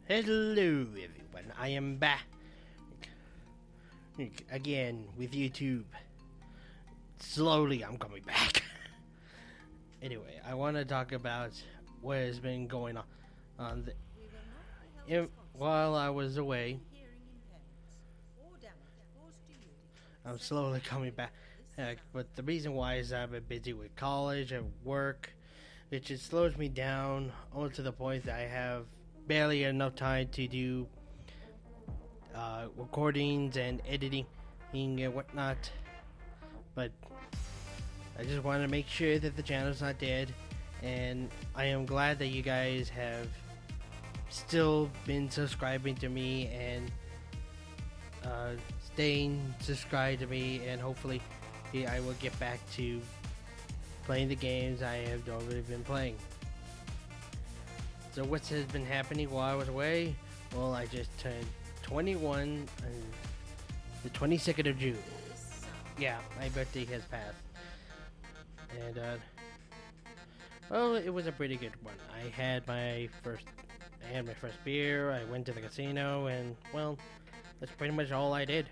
Hello everyone, I am back again with YouTube. Slowly I'm coming back. Anyway, I want to talk about what has been going on while I was away. I'm slowly coming back. But the reason why is I've been busy with college and work, which just slows me down to the point that I have barely enough time to do recordings and editing and whatnot. But I just want to make sure that the channel's not dead, and I am glad that you guys have still been subscribing to me and staying subscribed to me, and hopefully I will get back to playing the games I have already been playing. So what has been happening while I was away? Well, I just turned 21 on the 22nd of June. Yeah, my birthday has passed. And, well, it was a pretty good one. I had my first beer, I went to the casino, and, well, that's pretty much all I did.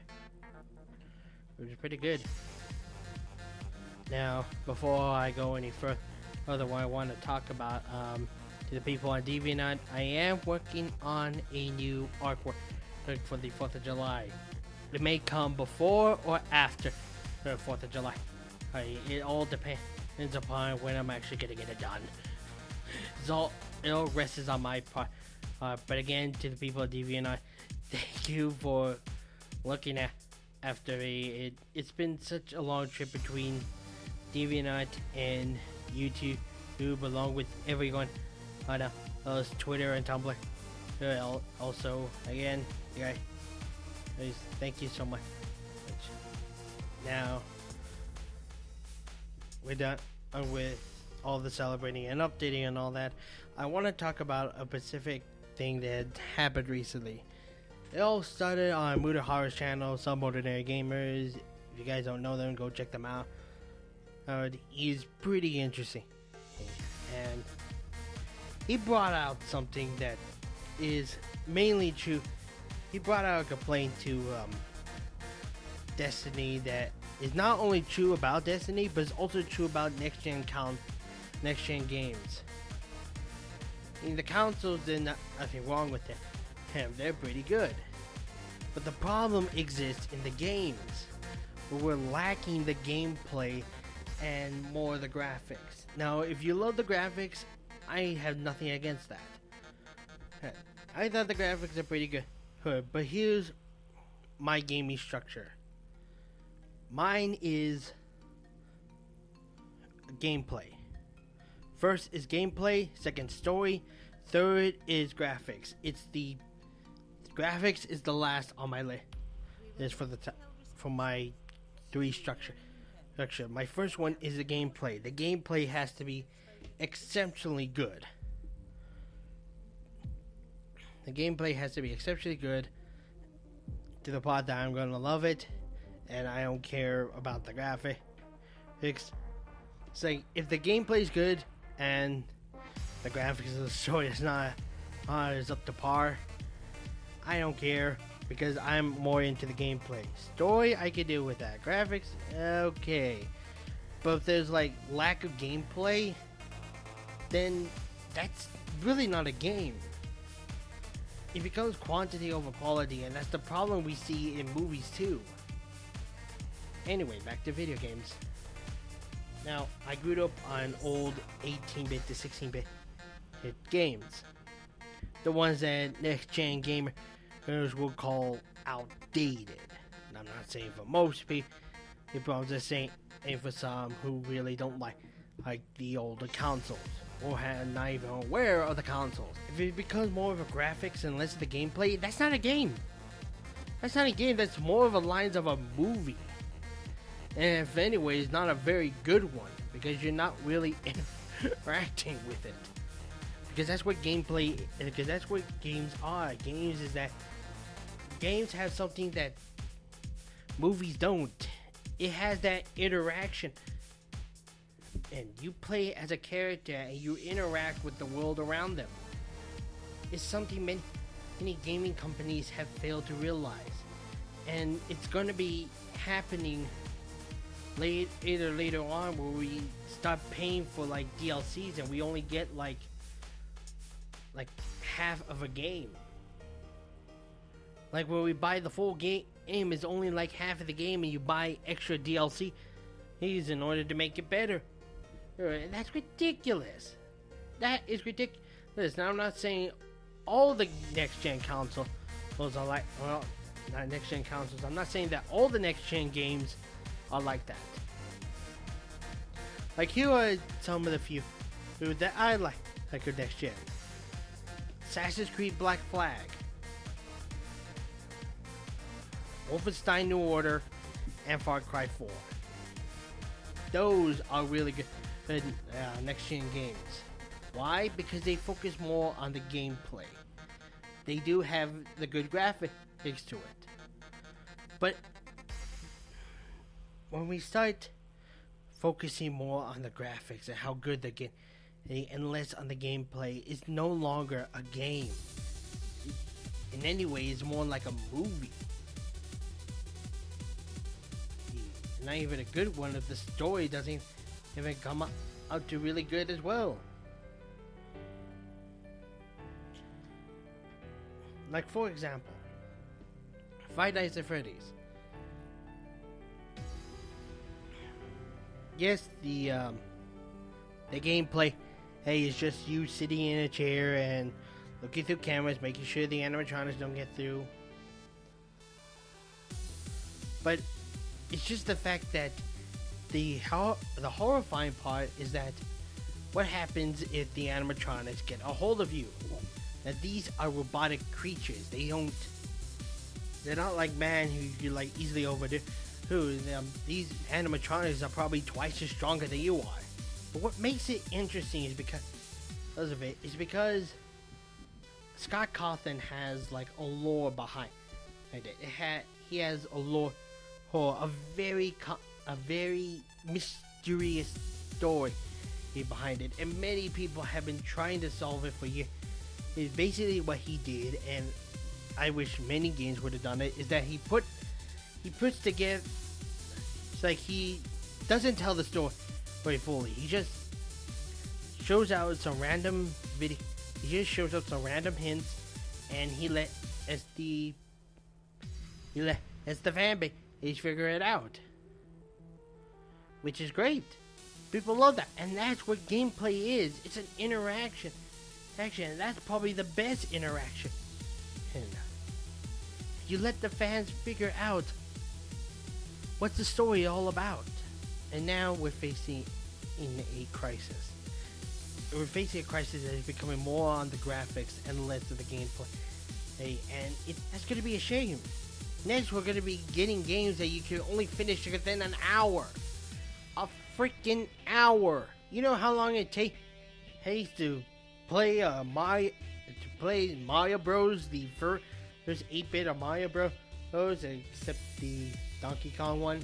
It was pretty good. Now, before I go any further, what I want to talk about, to the people on DeviantArt, I am working on a new artwork for the 4th of July. It may come before or after the 4th of July. It all depends upon when I'm actually going to get it done. It all rests on my part. But again, to the people at DeviantArt, thank you for looking after me. It's been such a long trip between DeviantArt and YouTube, along with everyone on Twitter and Tumblr. Also, again, guys, thank you so much. Now, we're done with all the celebrating and updating and all that. I want to talk about a specific thing that happened recently. It all started on Mutahara's channel, Some Ordinary Gamers. If you guys don't know them, go check them out. He's pretty interesting, and he brought out something that is mainly true. He brought out a complaint to Destiny that is not only true about Destiny, but it's also true about next gen games. I mean, the consoles, there's nothing wrong with them. They're pretty good. But the problem exists in the games, where we're lacking the gameplay and more of the graphics. Now, if you love the graphics, I have nothing against that. I thought the graphics are pretty good, but here's my gaming structure. Mine is gameplay. First is gameplay, second story, third is graphics. Graphics is the last on my list. Is for my three structure. My first one is the gameplay. The gameplay has to be exceptionally good. The gameplay has to be exceptionally good to the point that I'm gonna love it, and I don't care about the graphics. It's like, if the gameplay is good and the graphics of the story is not is up to par, I don't care, because I'm more into the gameplay. Story, I could deal with that. Graphics, okay. But if there's like lack of gameplay, then that's really not a game. It becomes quantity over quality, and that's the problem we see in movies too. Anyway, back to video games. Now, I grew up on old 18-bit to 16-bit games. The ones that next-gen gamers would call outdated. And I'm not saying for most people, I'm just saying for some who really don't like the older consoles, or not even aware of the consoles. If it becomes more of a graphics and less of the gameplay, that's not a game. That's not a game. That's more of a lines of a movie. And if anyways, not a very good one, because you're not really interacting with it. Because that's what gameplay, because that's what games are. Games have something that movies don't. It has that interaction. And you play as a character and you interact with the world around them. It's something many gaming companies have failed to realize. And it's going to be happening later on, where we start paying for like DLCs and we only get like half of a game. Like where we buy the full game is only like half of the game, and you buy extra DLC in order to make it better. That's ridiculous. That is ridiculous. Now I'm not saying all the next gen consoles are like, well, not next gen consoles. I'm not saying that all the next gen games are like that. Like here are some of the few that I like your next gen. Assassin's Creed Black Flag, Wolfenstein New Order, and Far Cry 4. Those are really good next gen games. Why? Because they focus more on the gameplay. They do have the good graphics to it. But when we start focusing more on the graphics and how good the game, and less on the gameplay, it's no longer a game. In any way, it's more like a movie. Not even a good one if the story doesn't even come out to really good as well. Like for example, Five Nights at Freddy's. Yes, the gameplay, hey, is just you sitting in a chair and looking through cameras, making sure the animatronics don't get through. But it's just the fact that the horrifying part is that what happens if the animatronics get a hold of you? That these are robotic creatures. They're not like man who you like easily overdo. These animatronics are probably twice as stronger than you are. But what makes it interesting is because Scott Cawthon has like a lore behind it. He has a lore, a very mysterious story behind it, and many people have been trying to solve it for years. Is basically what he did, and I wish many games would have done it, is that he puts together, it's like he doesn't tell the story very fully. He just shows out some random video. He just shows up some random hints, and he lets the fan base figure it out, which is great. People love that, and that's what gameplay is. It's an interaction. And that's probably the best interaction. And you let the fans figure out what's the story all about. And now we're facing a crisis. We're facing a crisis that is becoming more on the graphics and less of the gameplay. And that's going to be a shame. Next, we're going to be getting games that you can only finish within an hour. A freaking hour. You know how long it takes to play Mario Bros. The first 8-bit of Mario Bros. Except the Donkey Kong one.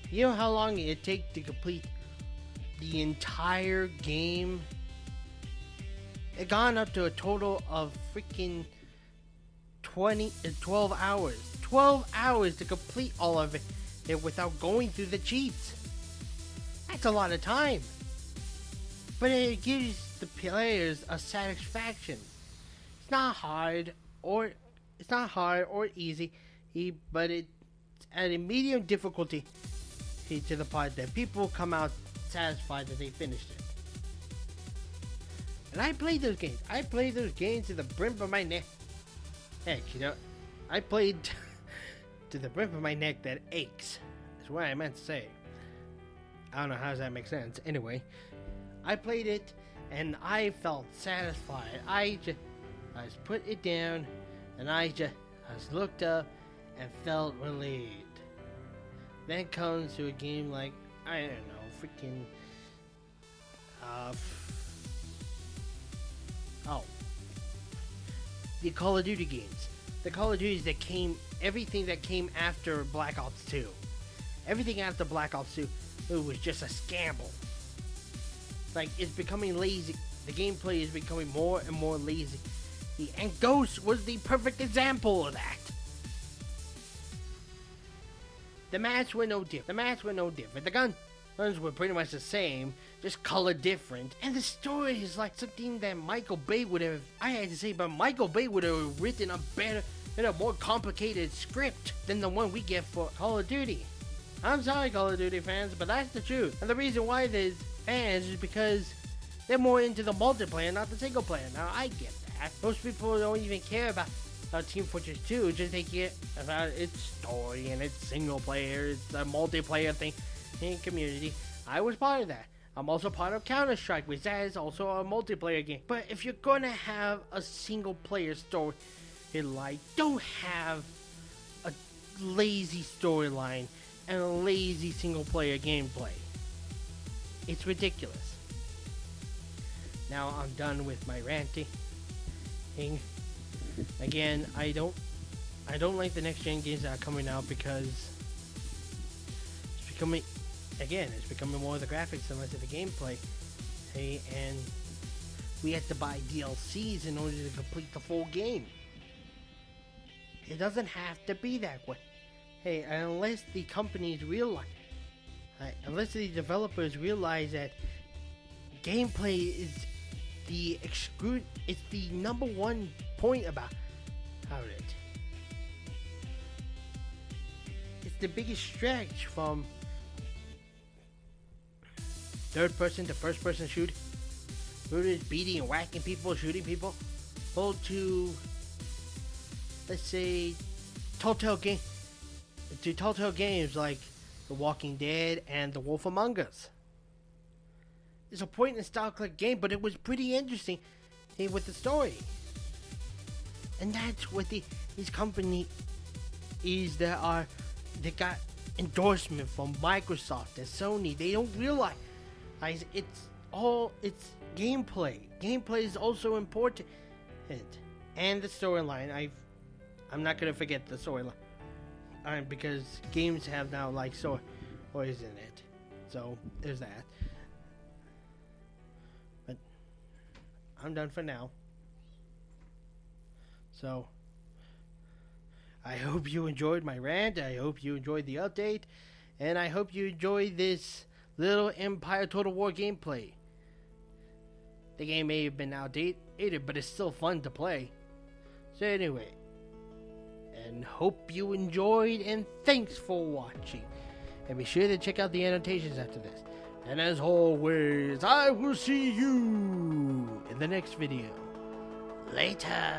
You know how long it takes to complete the entire game? It gone up to a total of freaking 12 hours. 12 hours to complete all of it without going through the cheats. That's a lot of time. But it gives the players a satisfaction. It's not hard or easy, but it's at a medium difficulty to the part that people come out satisfied that they finished it. And I played those games. I played those games to the brim of my neck. Heck, I played to the brim of my neck that aches. That's what I meant to say. I don't know how does that make sense. Anyway, I played it and I felt satisfied. I just put it down and I just looked up and felt relieved. Then comes to a game like, I don't know, freaking the Call of Duty games. The Call of Duties that everything that came after Black Ops 2. Everything after Black Ops 2, it was just a scamble. Like, it's becoming lazy. The gameplay is becoming more and more lazy. And Ghost was the perfect example of that. The masks were no different. The guns were pretty much the same, just color different. And the story is like something that Michael Bay would have, I had to say, but Michael Bay would have written a better and a more complicated script than the one we get for Call of Duty. I'm sorry, Call of Duty fans, but that's the truth. And the reason why there's fans is because they're more into the multiplayer, not the single player. Now, I get that. Most people don't even care about Team Fortress 2, just they care about its story and its single player, it's a multiplayer thing in community. I was part of that. I'm also part of Counter-Strike, which that is also a multiplayer game. But if you're gonna have a single player story, don't have a lazy storyline and a lazy single player gameplay. It's ridiculous. Now I'm done with my ranting. Again, I don't like the next gen games that are coming out because it's becoming more of the graphics and less of the gameplay. And we have to buy DLCs in order to complete the full game. It doesn't have to be that way. Unless the companies realize, unless the developers realize that gameplay is it's the number one point about it. It's the biggest stretch from third person to first person shooting, beating and whacking people, shooting people, to, let's say, Telltale games like The Walking Dead and The Wolf Among Us. It's a point and style click game, but it was pretty interesting with the story. And that's what these companies that got endorsement from Microsoft and Sony. They don't realize it's gameplay. Gameplay is also important, and the storyline. I'm not gonna forget the storyline, because games have now stories in it. So there's that. But I'm done for now. So I hope you enjoyed my rant. I hope you enjoyed the update, and I hope you enjoyed this little Empire Total War gameplay. The game may have been outdated, but it's still fun to play. So anyway, and hope you enjoyed, and thanks for watching. And be sure to check out the annotations after this. And as always, I will see you in the next video. Later.